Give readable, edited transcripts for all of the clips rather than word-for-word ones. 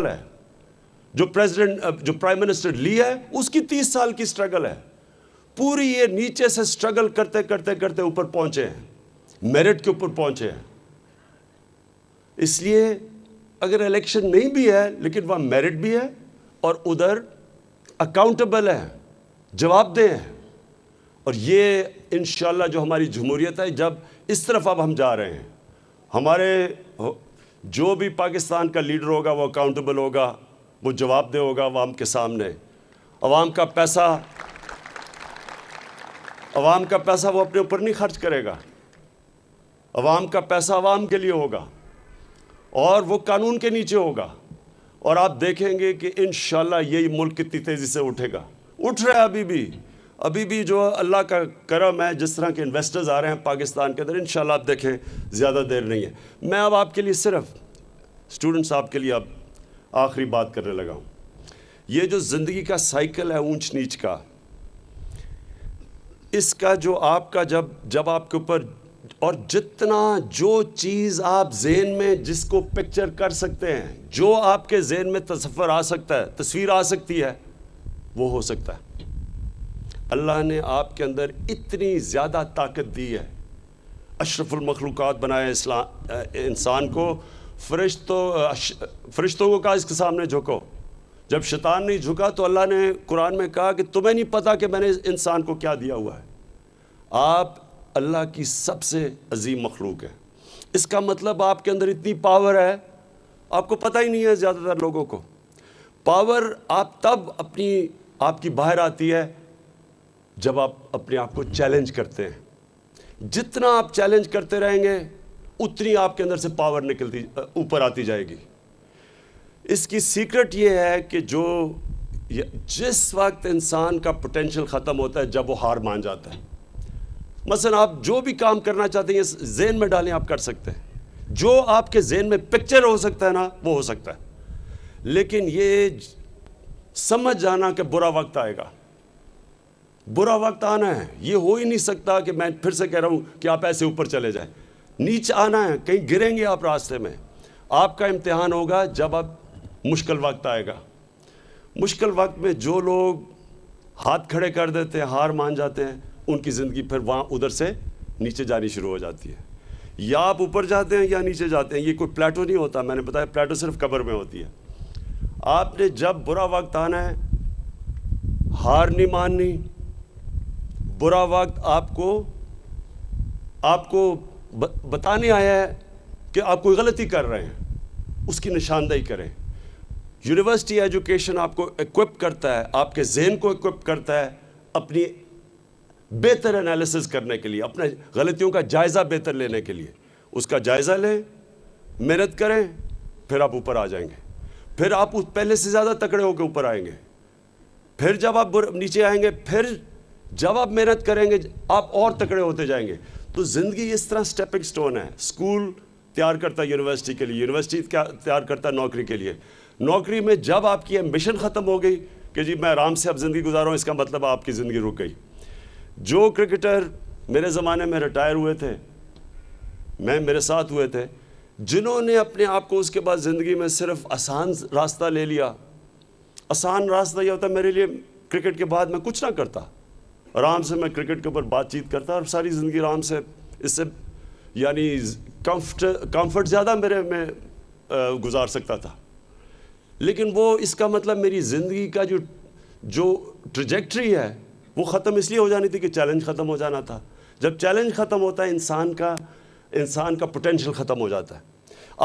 ہے. جو prime minister Lee ہے اس کی 30 سال کی سٹرگل ہے. پوری یہ نیچے سے سٹرگل کرتے کرتے کرتے اوپر پہنچے ہیں, میرٹ کے اوپر پہنچے ہیں. اس لیے اگر الیکشن نہیں بھی ہے لیکن وہاں میرٹ بھی ہے اور ادھر اکاؤنٹیبل ہے, جواب دہ ہے. اور یہ انشاءاللہ جو ہماری جمہوریت ہے, جب اس طرف اب ہم جا رہے ہیں, ہمارے جو بھی پاکستان کا لیڈر ہوگا وہ اکاؤنٹیبل ہوگا, وہ جواب دہ ہوگا عوام کے سامنے. عوام کا پیسہ وہ اپنے اوپر نہیں خرچ کرے گا. عوام کا پیسہ عوام کے لیے ہوگا اور وہ قانون کے نیچے ہوگا. اور آپ دیکھیں گے کہ انشاءاللہ یہی ملک کتنی تیزی سے اٹھے گا. اٹھ رہا ہے ابھی بھی جو اللہ کا کرم ہے, جس طرح کے انویسٹرز آ رہے ہیں پاکستان کے اندر, انشاءاللہ آپ دیکھیں زیادہ دیر نہیں ہے. میں اب آپ کے لیے صرف اسٹوڈنٹس آپ کے لیے اب آخری بات کرنے لگا ہوں. یہ جو زندگی کا سائیکل ہے اونچ نیچ کا, اس کا جو آپ کا جب آپ کے اوپر, اور جتنا جو چیز آپ ذہن میں جس کو پکچر کر سکتے ہیں, جو آپ کے ذہن میں تصور آ سکتا ہے, تصویر آ سکتی ہے, وہ ہو سکتا ہے. اللہ نے آپ کے اندر اتنی زیادہ طاقت دی ہے. اشرف المخلوقات بنایا انسان کو. فرشتوں کو کہا اس کے سامنے جھکو. جب شیطان نہیں جھکا تو اللہ نے قرآن میں کہا کہ تمہیں نہیں پتا کہ میں نے انسان کو کیا دیا ہوا ہے. آپ اللہ کی سب سے عظیم مخلوق ہے. اس کا مطلب آپ کے اندر اتنی پاور ہے, آپ کو پتہ ہی نہیں ہے. زیادہ تر لوگوں کو پاور آپ تب آپ کی باہر آتی ہے جب آپ اپنے آپ کو چیلنج کرتے ہیں. جتنا آپ چیلنج کرتے رہیں گے اتنی آپ کے اندر سے پاور نکلتی اوپر آتی جائے گی. اس کی سیکرٹ یہ ہے کہ جس وقت انسان کا پوٹینشیل ختم ہوتا ہے جب وہ ہار مان جاتا ہے. مثلا آپ جو بھی کام کرنا چاہتے ہیں ذہن میں ڈالیں, آپ کر سکتے ہیں. جو آپ کے ذہن میں پکچر ہو سکتا ہے نا, وہ ہو سکتا ہے. لیکن یہ سمجھ جانا کہ برا وقت آئے گا, برا وقت آنا ہے, یہ ہو ہی نہیں سکتا. کہ میں پھر سے کہہ رہا ہوں کہ آپ ایسے اوپر چلے جائیں. نیچے آنا ہے, کہیں گریں گے آپ راستے میں. آپ کا امتحان ہوگا جب اب مشکل وقت آئے گا. مشکل وقت میں جو لوگ ہاتھ کھڑے کر دیتے ہیں, ہار مان جاتے ہیں, ان کی زندگی پھر وہاں ادھر سے نیچے جانی شروع ہو جاتی ہے. یا آپ اوپر جاتے ہیں یا نیچے جاتے ہیں. یہ کوئی پلیٹو نہیں ہوتا. میں نے بتایا پلیٹو صرف قبر میں ہوتی ہے. آپ نے جب برا وقت آنا ہے, ہار نہیں ماننی. برا وقت آپ کو بتانے آیا ہے کہ آپ کوئی غلطی کر رہے ہیں, اس کی نشاندہی کریں. یونیورسٹی ایجوکیشن آپ کو ایکوپ کرتا ہے, آپ کے ذہن کو ایکوپ کرتا ہے اپنی بہتر انالیسس کرنے کے لیے, اپنے غلطیوں کا جائزہ بہتر لینے کے لیے. اس کا جائزہ لیں, محنت کریں, پھر آپ اوپر آ جائیں گے. پھر آپ پہلے سے زیادہ تکڑے ہو کے اوپر آئیں گے. پھر جب آپ نیچے آئیں گے, پھر جب آپ محنت کریں گے آپ اور تکڑے ہوتے جائیں گے. تو زندگی اس طرح سٹیپنگ سٹون ہے. اسکول تیار کرتا ہے یونیورسٹی کے لیے, یونیورسٹی تیار کرتا ہے نوکری کے لیے. نوکری میں جب آپ کی ایمبیشن ختم ہو گئی کہ جی میں آرام سے اب زندگی گزار رہا ہوں, اس کا مطلب آپ کی زندگی رک گئی. جو کرکٹر میرے زمانے میں ریٹائر ہوئے تھے, میرے ساتھ ہوئے تھے, جنہوں نے اپنے آپ کو اس کے بعد زندگی میں صرف آسان راستہ لے لیا. آسان راستہ یہ ہوتا ہے میرے لیے کرکٹ کے بعد میں کچھ نہ کرتا, آرام سے میں کرکٹ کے اوپر بات چیت کرتا اور ساری زندگی آرام سے, اس سے یعنی کمفرٹ زیادہ میرے میں گزار سکتا تھا. لیکن وہ اس کا مطلب میری زندگی کا جو ٹریجیکٹری ہے وہ ختم اس لیے ہو جانی تھی کہ چیلنج ختم ہو جانا تھا. جب چیلنج ختم ہوتا ہے انسان کا پوٹینشیل ختم ہو جاتا ہے.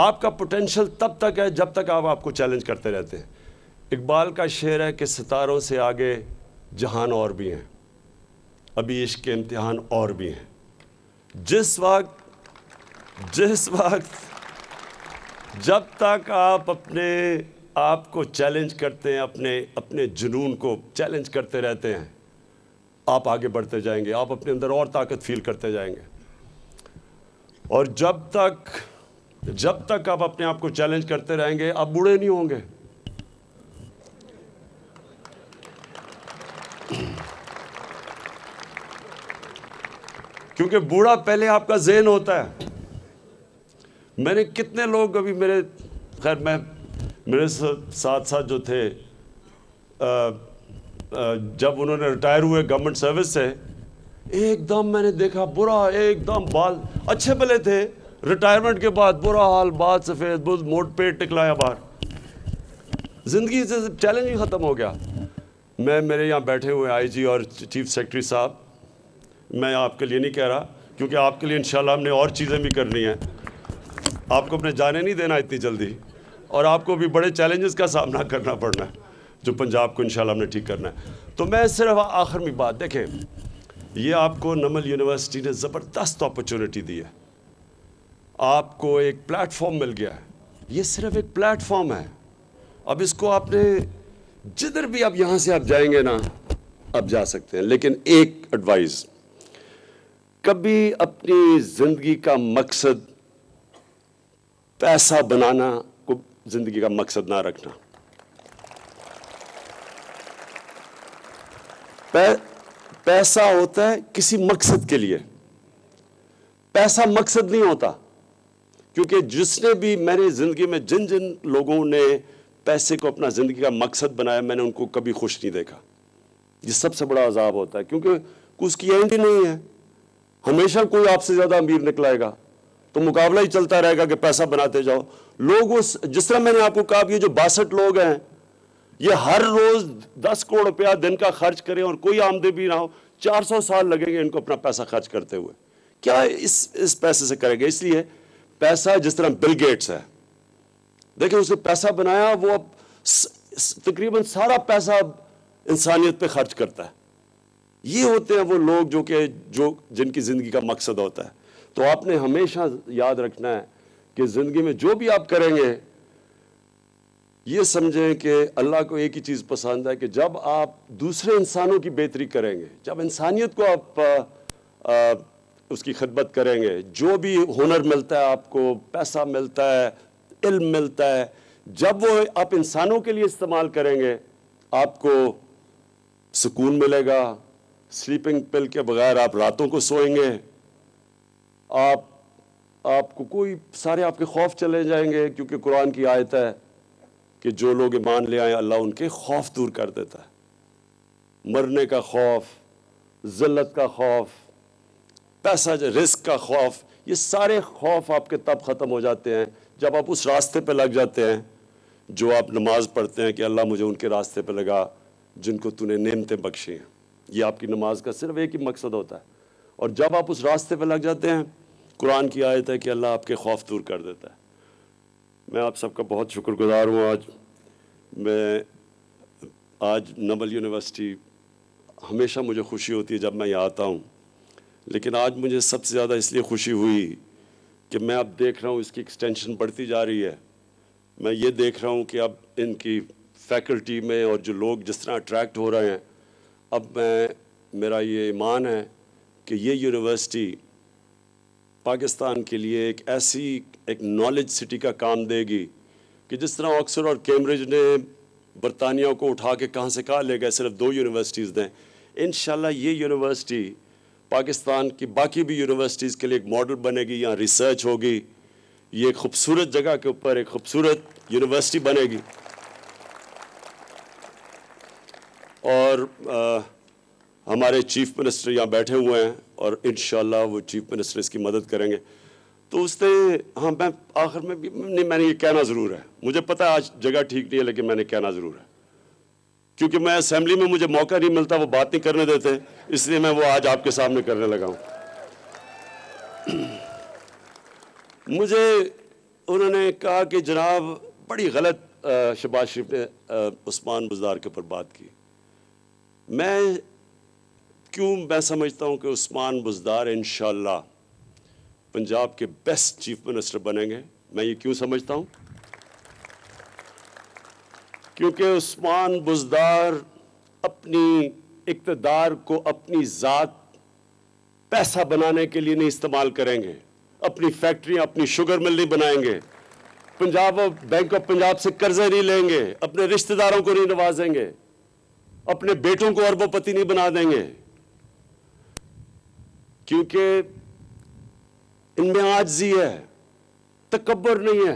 آپ کا پوٹینشیل تب تک ہے جب تک آپ کو چیلنج کرتے رہتے ہیں. اقبال کا شعر ہے کہ ستاروں سے آگے جہان اور بھی ہیں, ابھی عشق کے امتحان اور بھی ہیں. جس وقت جب تک آپ اپنے آپ کو چیلنج کرتے ہیں, اپنے جنون کو چیلنج کرتے رہتے ہیں, آپ آگے بڑھتے جائیں گے, آپ اپنے اندر اور طاقت فیل کرتے جائیں گے. اور جب تک آپ اپنے آپ کو چیلنج کرتے رہیں گے آپ بوڑھے نہیں ہوں گے. کیونکہ بوڑھا پہلے آپ کا ذہن ہوتا ہے. میں نے کتنے لوگ ابھی میں میرے ساتھ ساتھ جو تھے جب انہوں نے ریٹائر ہوئے گورنمنٹ سروس سے، ایک دم میں نے دیکھا برا، ایک دم بال اچھے بلے تھے، ریٹائرمنٹ کے بعد برا حال، بال سفید، موٹ پیٹ ٹکلایا باہر، زندگی سے چیلنج ہی ختم ہو گیا۔ میرے یہاں بیٹھے ہوئے آئی جی اور چیف سیکرٹری صاحب، میں آپ کے لیے نہیں کہہ رہا کیونکہ آپ کے لیے انشاءاللہ ہم نے اور چیزیں بھی کرنی ہیں، آپ کو اپنے جانے نہیں دینا اتنی جلدی، اور آپ کو بھی بڑے چیلنجز کا سامنا کرنا پڑنا ہے جو پنجاب کو انشاءاللہ ہم نے ٹھیک کرنا ہے۔ تو میں صرف آخر میں بات دیکھیں، یہ آپ کو نمل یونیورسٹی نے زبردست اپرچونٹی دی ہے، آپ کو ایک پلیٹ فارم مل گیا ہے، یہ صرف ایک پلیٹ فارم ہے، اب اس کو آپ نے جدھر بھی اب یہاں سے آپ جائیں گے نا اب جا سکتے ہیں۔ لیکن ایک ایڈوائز، کبھی اپنی زندگی کا مقصد پیسہ بنانا کو زندگی کا مقصد نہ رکھنا۔ پیسہ ہوتا ہے کسی مقصد کے لیے، پیسہ مقصد نہیں ہوتا، کیونکہ جس نے بھی میں نے زندگی میں جن لوگوں نے پیسے کو اپنا زندگی کا مقصد بنایا، میں نے ان کو کبھی خوش نہیں دیکھا۔ یہ سب سے بڑا عذاب ہوتا ہے، کیونکہ اس کی اینڈ ہی نہیں ہے، ہمیشہ کوئی آپ سے زیادہ امیر نکلائے گا، تو مقابلہ ہی چلتا رہے گا کہ پیسہ بناتے جاؤ۔ لوگ جس طرح میں نے آپ کو کہا کہ یہ جو 62 لوگ ہیں، یہ ہر روز 10 کروڑ روپیہ دن کا خرچ کریں اور کوئی آمدنی بھی نہ ہو، 400 سال لگیں گے ان کو اپنا پیسہ خرچ کرتے ہوئے، کیا اس پیسے سے کریں گے؟ اس لیے پیسہ جس طرح بل گیٹس ہے، دیکھیں اس نے پیسہ بنایا، وہ اب تقریباً سارا پیسہ اب انسانیت پہ خرچ کرتا ہے۔ یہ ہوتے ہیں وہ لوگ جن کی زندگی کا مقصد ہوتا ہے۔ تو آپ نے ہمیشہ یاد رکھنا ہے کہ زندگی میں جو بھی آپ کریں گے، یہ سمجھیں کہ اللہ کو ایک ہی چیز پسند ہے کہ جب آپ دوسرے انسانوں کی بہتری کریں گے، جب انسانیت کو آپ اس کی خدمت کریں گے، جو بھی ہنر ملتا ہے آپ کو، پیسہ ملتا ہے، علم ملتا ہے، جب وہ آپ انسانوں کے لیے استعمال کریں گے، آپ کو سکون ملے گا، سلیپنگ پل کے بغیر آپ راتوں کو سوئیں گے، آپ کو کوئی سارے آپ کے خوف چلے جائیں گے، کیونکہ قرآن کی آیت ہے کہ جو لوگ ایمان لے آئیں اللہ ان کے خوف دور کر دیتا ہے، مرنے کا خوف، ذلت کا خوف، پیسہ رزق کا خوف، یہ سارے خوف آپ کے تب ختم ہو جاتے ہیں جب آپ اس راستے پہ لگ جاتے ہیں جو آپ نماز پڑھتے ہیں کہ اللہ مجھے ان کے راستے پہ لگا جن کو تو نے نعمتیں بخشی ہیں۔ یہ آپ کی نماز کا صرف ایک ہی مقصد ہوتا ہے، اور جب آپ اس راستے پہ لگ جاتے ہیں، قرآن کی آیت ہے کہ اللہ آپ کے خوف دور کر دیتا ہے۔ میں آپ سب کا بہت شکر گزار ہوں۔ آج نمل یونیورسٹی، ہمیشہ مجھے خوشی ہوتی ہے جب میں یہاں آتا ہوں، لیکن آج مجھے سب سے زیادہ اس لیے خوشی ہوئی کہ میں اب دیکھ رہا ہوں اس کی ایکسٹینشن بڑھتی جا رہی ہے۔ میں یہ دیکھ رہا ہوں کہ اب ان کی فیکلٹی میں اور جو لوگ جس طرح اٹریکٹ ہو رہے ہیں، اب میرا یہ ایمان ہے کہ یہ یونیورسٹی پاکستان کے لیے ایک نالج سٹی کا کام دے گی کہ جس طرح آکسفورڈ اور کیمبرج نے برطانیہ کو اٹھا کے کہاں سے کہاں لے گئے، صرف 2 یونیورسٹیز دیں، انشاءاللہ یہ یونیورسٹی پاکستان کی باقی بھی یونیورسٹیز کے لیے ایک ماڈل بنے گی، یہاں ریسرچ ہوگی، یہ ایک خوبصورت جگہ کے اوپر ایک خوبصورت یونیورسٹی بنے گی، اور ہمارے چیف منسٹر یہاں بیٹھے ہوئے ہیں اور انشاءاللہ وہ چیف منسٹر اس کی مدد کریں گے۔ تو اس نے میں آخر میں بھی میں نے یہ کہنا ضرور ہے، مجھے پتہ ہے آج جگہ ٹھیک نہیں ہے، لیکن میں نے کہنا ضرور ہے، کیونکہ میں اسمبلی میں مجھے موقع نہیں ملتا، وہ بات نہیں کرنے دیتے، اس لیے میں وہ آج آپ کے سامنے کرنے لگا ہوں۔ مجھے انہوں نے کہا کہ جناب بڑی غلط شہباز شریف نے عثمان بزدار کے اوپر بات کی۔ میں سمجھتا ہوں کہ عثمان بزدار انشاءاللہ پنجاب کے بیسٹ چیف منسٹر بنیں گے۔ میں یہ کیوں سمجھتا ہوں؟ کیونکہ عثمان بزدار اپنی اقتدار کو اپنی ذات پیسہ بنانے کے لیے نہیں استعمال کریں گے، اپنی فیکٹریاں، اپنی شوگر مل نہیں بنائیں گے، بینک آف پنجاب سے قرضے نہیں لیں گے، اپنے رشتہ داروں کو نہیں نوازیں گے، اپنے بیٹوں کو اربوں پتی نہیں بنا دیں گے، کیونکہ ان میں عاجزی ہے، تکبر نہیں ہے،